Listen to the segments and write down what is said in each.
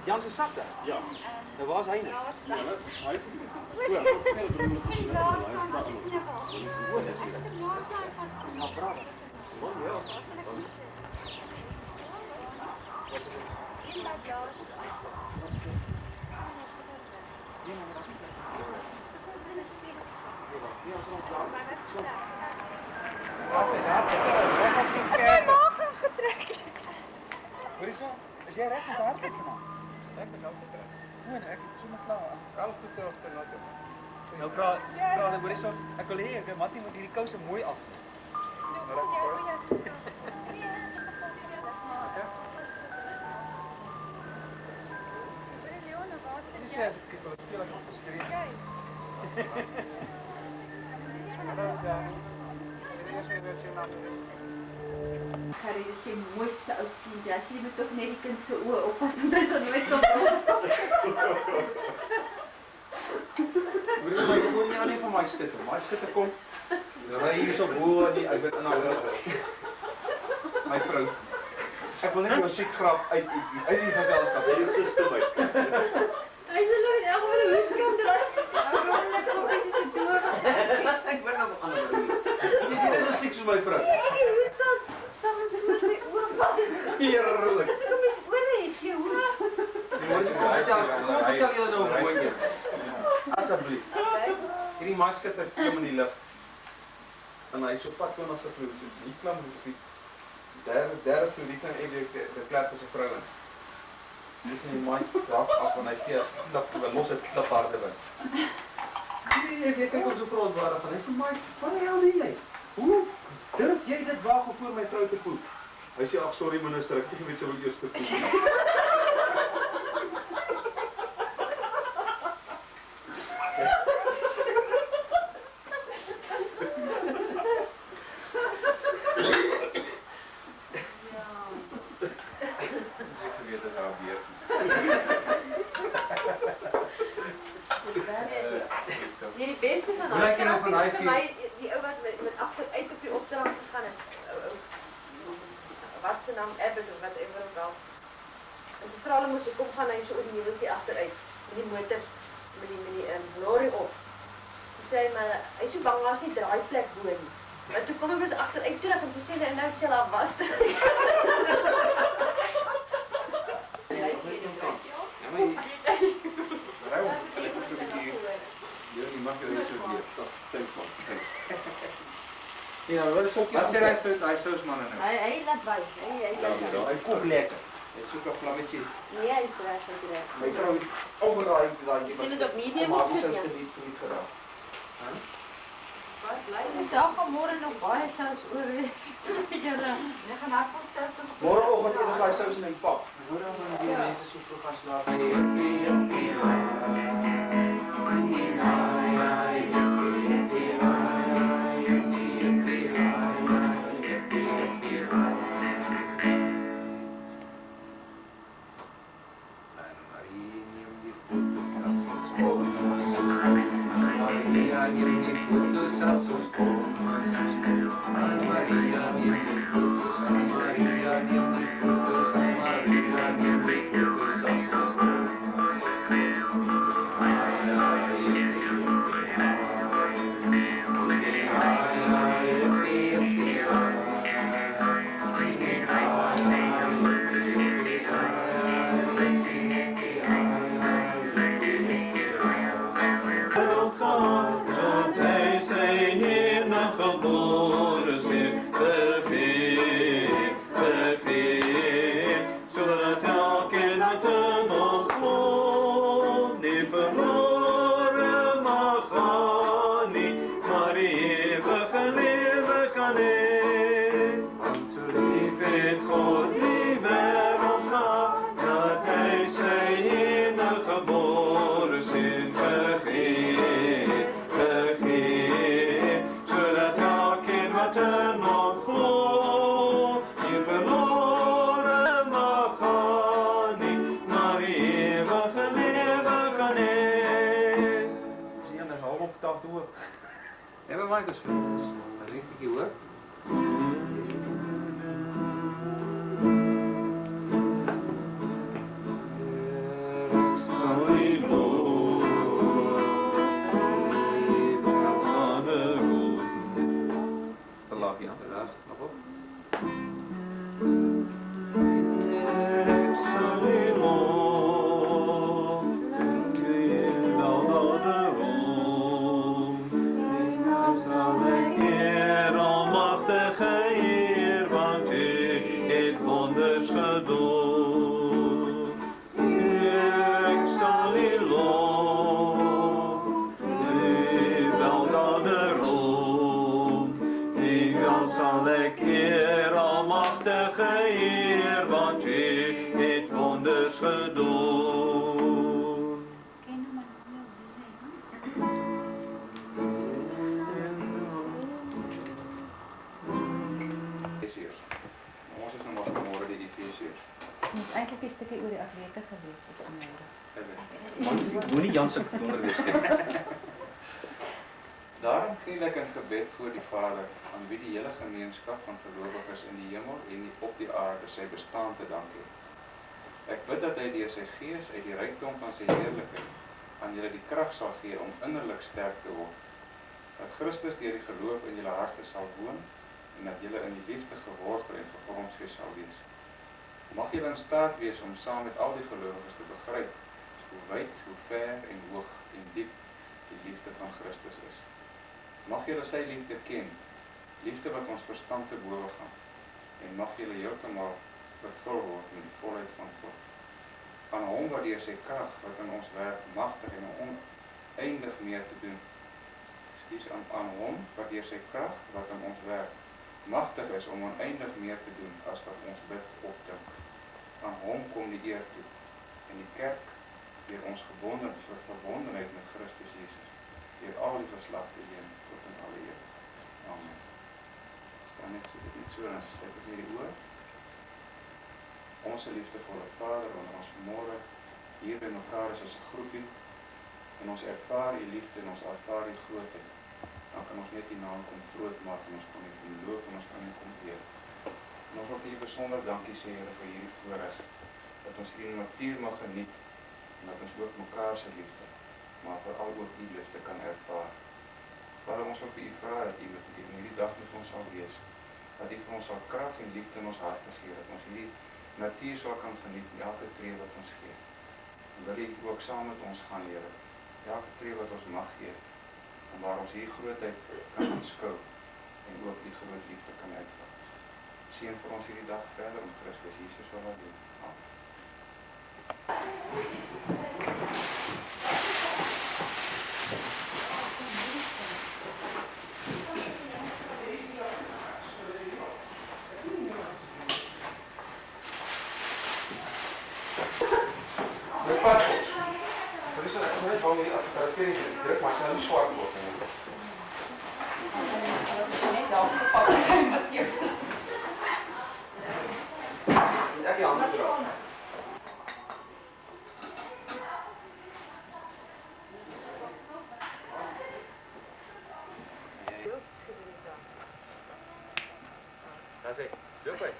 Jansen zat daar? Ja. Daar was hij niet. Ja, dat is hij. Ja, bravo. Ja. Is jij recht met de hardloop vanaf? Ik ben zelf getraind. Hoe en ik? Zo met klaar. 11 toetel of ten later. Nou, praat ik zo. Een collega, Mattie moet hierdie kousen mooi af. Harry, dis die mooiste ou sien. Jy moet toch net die kind se oë oppas en hy sal nooit kom. Moet nie aan nie van my skitter. My skitter kom. Ry hier so bo die ek weet inhou. My vrou. Ek wil net jou siek grap uit die geselskap. Jy is so stom uit. Hy sal nou in elk geval die hoed kan draai. Oulik kom hy se dood. Ek weet nou wat ander. Jy is so siek soos my vrou. Die hoed sal soms moet sy oë pas. Heerlik. Dis kom mens oor het jy hoed. Vertel julle nou mooi een. Asseblief. Hierdie masker kom in die lug. En hy so pad toe na sy vrou. Die klam op die derde toe die kan ek die klap vir sy vrou in. Dis nie my draf af en hy gee los het klapharde win. Ek weet ek kom so verontwaardig van. Hy sê my, wat die hel doen jy? Hoe durf jy dit waag om voor my vrou te voet? Hy sê ag sorry minister, ek weet sy wil eers te voet. Die beste van haar is vir my die ou wat met agteruit op die opdrag gegaan het. Wat se naam Abbott of whatever ook al. En die vroulle moes kom gaan hy so oor die heeltjie agteruit met die motor met die lorry op. Sy sê maar hy so bang was nie draaiplek bo nie. Maar toe kom hy mos agteruit terug en toe sê hy nou sê haar was. Ja, wat is ook wat sê hy sousman nou? Hy laat by. Hy kook lekker. Hy soek 'n vlammetje. Nee, hy is reg, My vrou het overraai daai jy sien dit op medium op sit ja. Nie gedaan. Wat bly die dag van môre nog baie sous oor wees. Julle, jy gaan afkom selfs nog. Môreoggend eet ons daai sous in die pap. Hoor dan van die mense so vroeg gaan slaap. het ons vleugels. As jy 'n bietjie hoor. Te laag hier, reg, nog op. Eintlik 'n stukkie oor die atlete gelees het vanmôre. Moenie Jan se donderwees nie. Daarom kniel ek in gebed voor die Vader, aan wie die hele gemeenskap van gelowiges in die hemel en op die aarde sy bestaan te dank het. Ek bid dat hy deur sy gees uit die rykdom van sy heerlikheid aan julle die krag sal gee om innerlik sterk te word. Dat Christus deur die geloof in julle harte sal woon en dat julle in die liefde gewortel en gegrondves sal wees. Mag julle in staat wees om saam met al die gelowiges te begryp hoe wyd, hoe ver en hoog en diep die liefde van Christus is. Mag julle sy liefde ken, liefde wat ons verstand te bowe gaan, en mag julle heeltemal vervul word met die volheid van God. Aan hom wat deur sy krag wat in ons werk magtig en oneindig meer te doen. Aan hom wat deur sy krag wat in ons werk magtig is om oneindig meer te doen as wat ons bid of dink. Aan hom kom die eer toe en die kerk deur ons verbondenheid met Christus Jesus deur al die geslagte heen tot in alle eeuw. Amen. Staan net so en as sluit ek hierdie oor. Onse liefdevolle Vader, wanneer ons vanmôre hier by mekaar is as 'n groepie en ons ervaar die liefde en ons ervaar die grootheid, dan kan ons net die naam kom groot maak en ons kan net kom loof en ons kan net kom eer. En ons wil vir U besonder dankie sê, Here, vir hierdie voorreg dat ons hierdie natuur mag geniet en dat ons ook mekaar se liefde, maar veral ook U liefde kan ervaar. Vader, ons wil vir U vra dat U met hierdie dag met ons sal wees, dat U vir ons sal krag en liefde in ons harte gee, dat ons hierdie natuur sal kan geniet in elke tree wat ons gee. En wil U ook saam met ons gaan, Here, elke tree wat ons mag gee, en waar ons hier grootheid kan aanskou en ook die groot liefde kan uitvat. Seën vir ons hierdie dag verder om Christus Jesus wil laat doen. Amen. Met padpots. Dit is net waarom jy druk maar sy nou swart word. Net daar gepak. Ek die ander dra. Daar sê, loop uit.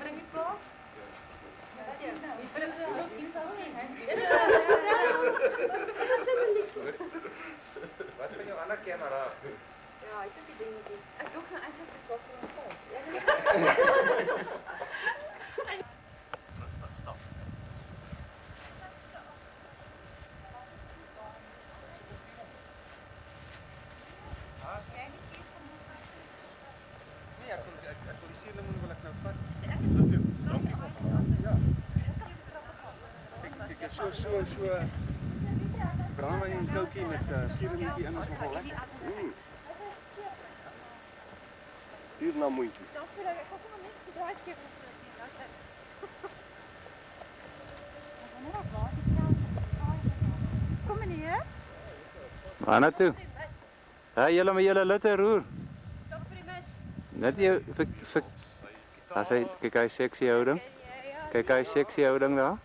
Bring die plaas. Wat van jou ander kamera? Ja, dit is die dingetjie. Ek dink nou eintlik is wat vir ons pas. Nee, ek wil die suurlemoen wil ek nou vat. Ja. Ek is so brandewyn en koutjie met suurlemoentjie in is nogal lekker. Suur na moentjie. Dan voel ek kom maar net die draai skiep met dit. Kom meneer. Waar na toe? Ja, julle met julle litte roer. Stop vir die mis. Net jy as hy kyk hy seksie houding. Kyk hy seksie houding daar.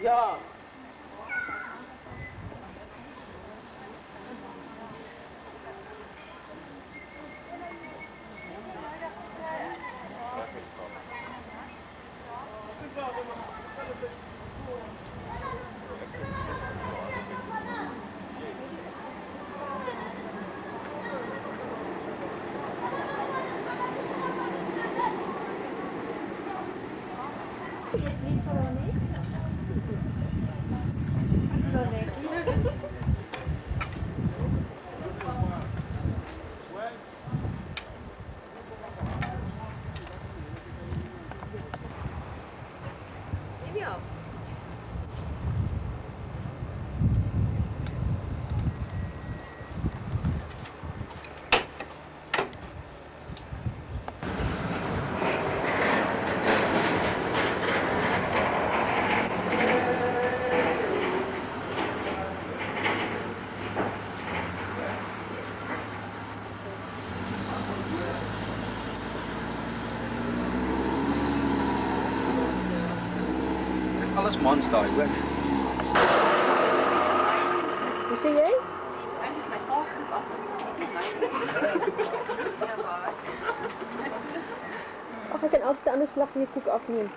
Ja. Alles mans daai, hoor. Hoe sê jy? Eintlik my kaashoek af Ag, ek kan altyd 'n ander slag van jou koek afneem.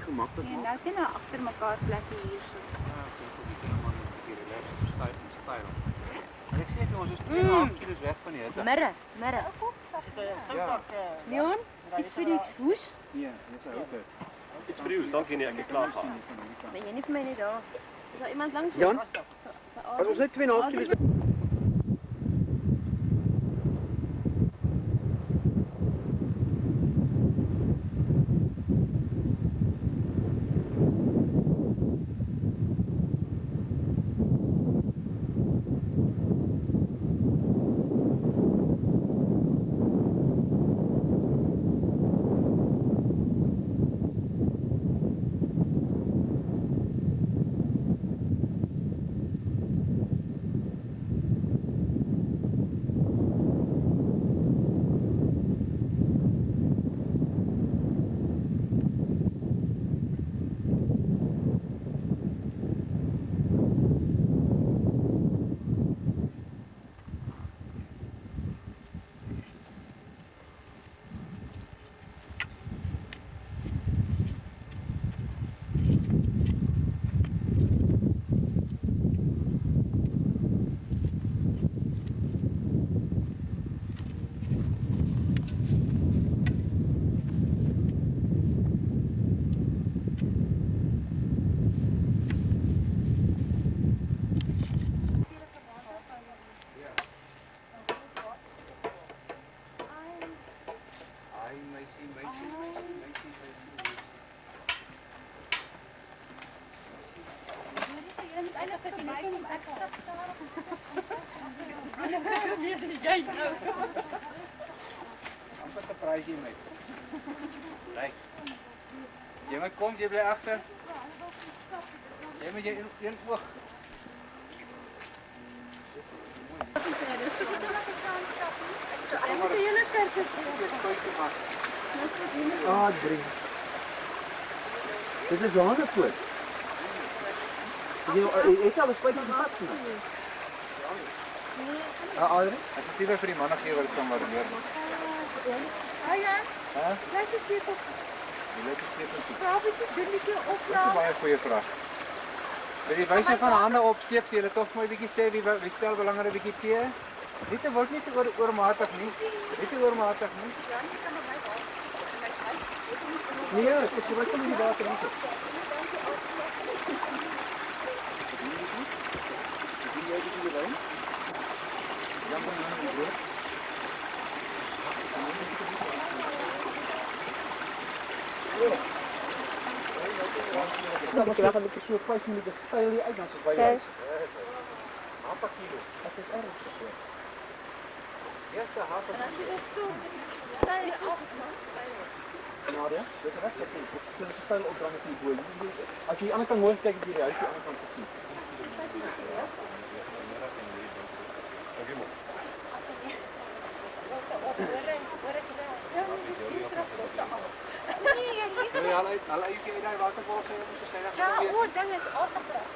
Gemaklik En maak. nou kan nou agter mekaar plekke hier so. Ja, ek dink ook die man moet 'n bietjie relax en styl. En ek sê vir ons is 2,5 kg weg van die hitte. Mirre. Ja. Leon, iets vir die hoes? Nee, dis oukei. Iets vir u, dankie nee, ek het klaar gehad. Ben jy nie vir my net daar? Is daar iemand langs? Jan? As ons net 2,5 kg Amper surprise jy my. Right. Jy moet kom, jy bly agter. Jy moet jy een oog. Hy moet 'n hele kursus Ah, 3. Dit is Johannes voor. Jy sal bespreek met die gat nie. Adrie? Ek het liewer vir die manne gee wat dit kan waardeer. Ah ja. Hæ? Laat dit weer op. Jy let op steek. Vra wie dit doen net Dis 'n opvra. baie goeie vraag. Wil jy wyse van hande opsteek, jy het tog my bietjie sê wie stel belangrike bietjie tee? Nie te word nie te oormatig nie. Nie te oormatig nie. Nee, ek is gebruik om die water in te. Sien jy dit hier wyn? Jan van die brood. Dan kry ek so 5 minute styl hier uit dan so baie huis. Half 'n kilo. Dit is erg so. Eerste half 'n kilo. Nadia, dit is reg dat jy so 'n styl opdrang het in die boel. As jy aan die ander kant mooi kyk hier die huis aan die ander kant te sien. Nee, hulle uit daai waterbol sê ons sê dat Ja, o, ding is afgetrek.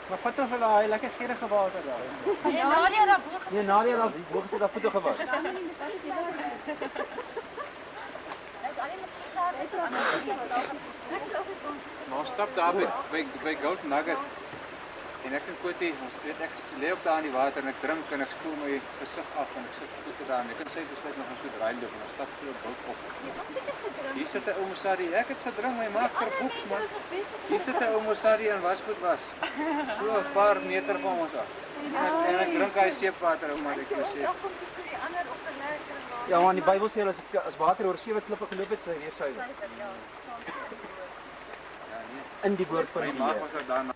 Maar vat dan vir daai lekker gierige water daar. En Nadia daar bo. Nee, Nadia dan die boog sit daar voete gewas. Is alleen met klaar. Maar stap daar by Gold Nugget. En ek en Kotie, ons weet ek lê op daar in die water en ek drink en ek spoel my gesig af en ek sit voete daar en ek kan sê besluit nog 'n so draai loop en ons stap so bout op. Hier sit 'n ou Mosari, ek het gedrink my maag verboeks man. Hier sit 'n ou Mosari en wasgoed was. So 'n paar meter van ons af. En ek drink hy seepwater ou maar ek wil sê. Ja, maar in die Bybel sê hulle as water oor 7 klippe geloop het, sal hy weer suiwer. Ja, nee. In die woord van My die maag Here. was er daarna.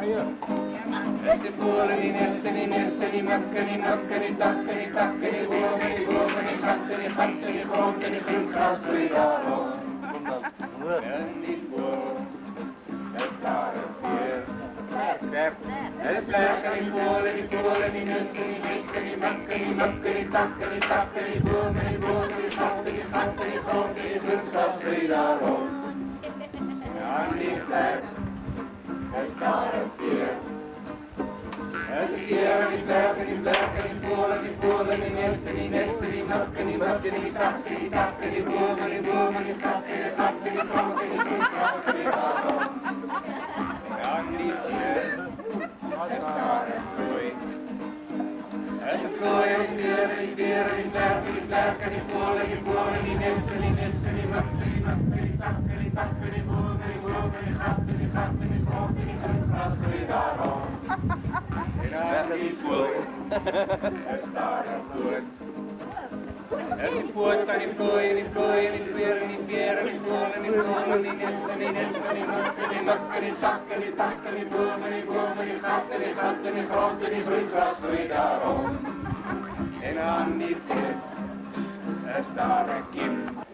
Esse puoleni, nesseni, nesseni, makkeni, makkeni, takkeni, takkeni, vuomeni, vuomeni, hatteni, hatteni, groonteni, grunkrasbridaro. En niet voor, het daar het weer. Het plekkeni, puoleni, puoleni, nesseni, nesseni, makkeni, makkeni, takkeni, takkeni, vuomeni, vuomeni, hatteni, hatteni, groonteni, grunkrasbridaro. En die plek, het daar het weer. Es ist hier, die Berge, die Berge, die Polen, die Polen, die Nässe, die Nässe, die Nacken, die Nacken, die Tacken, die Tacken, die Blumen, die Blumen, die Kacken, die Kacken, die Kranken, die Kranken, die Kranken. Ja, die Tier, es war ein Floi. Es ist Floi, die Tiere, die Tiere, die Berge, die Berge, die Polen, die Nässe, die Nässe, die Nacken, die Nacken, die Tacken, die Tacken, die Blumen, die Blumen, die Kacken, die Kacken, die Kranken, die Kranken, die Kranken. En die voet, er staat een voet. Er is een voet aan die vloeien, die vloeien, die veren, die veren, die voelen, die voelen, die nesten, die nesten, die makken, die makken, die takken, die takken, die bloemen, die bloemen, die gaten, die gaten, die groenten, die groengras groeit daarom. En aan die tip, er staat een kip.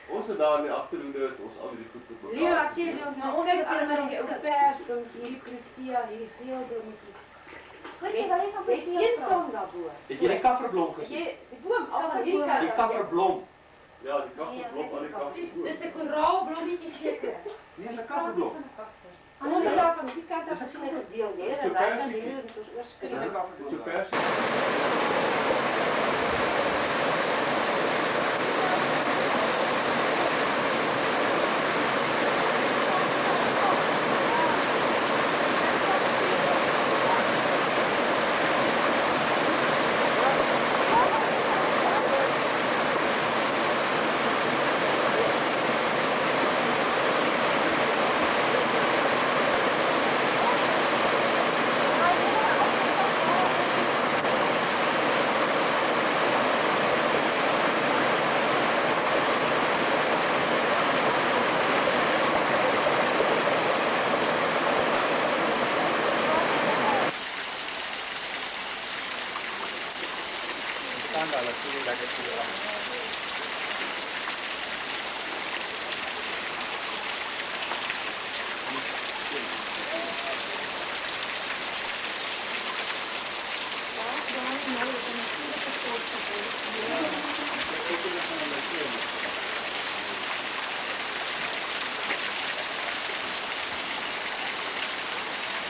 Ons het daar in die agterhoede het ons al die goed gekoop. Leo, as jy maar ons kyk al na die ou pers, hierdie krutia, hierdie geel blommetjies. Hoor jy wel van Dis een song daarbo. Het jy die kafferblom As gesien? jy die boom al van hierdie Die kant. kafferblom. Ja, die kafferblom aan die kant. Dis 'n koraal blommetjie seker. Nee, dis 'n kafferblom. Ons het daar van die kant af gesien het gedeel, nee, en ry dan hier en ons oorskry. So pers. Staan daar, dat zie je lekker goed.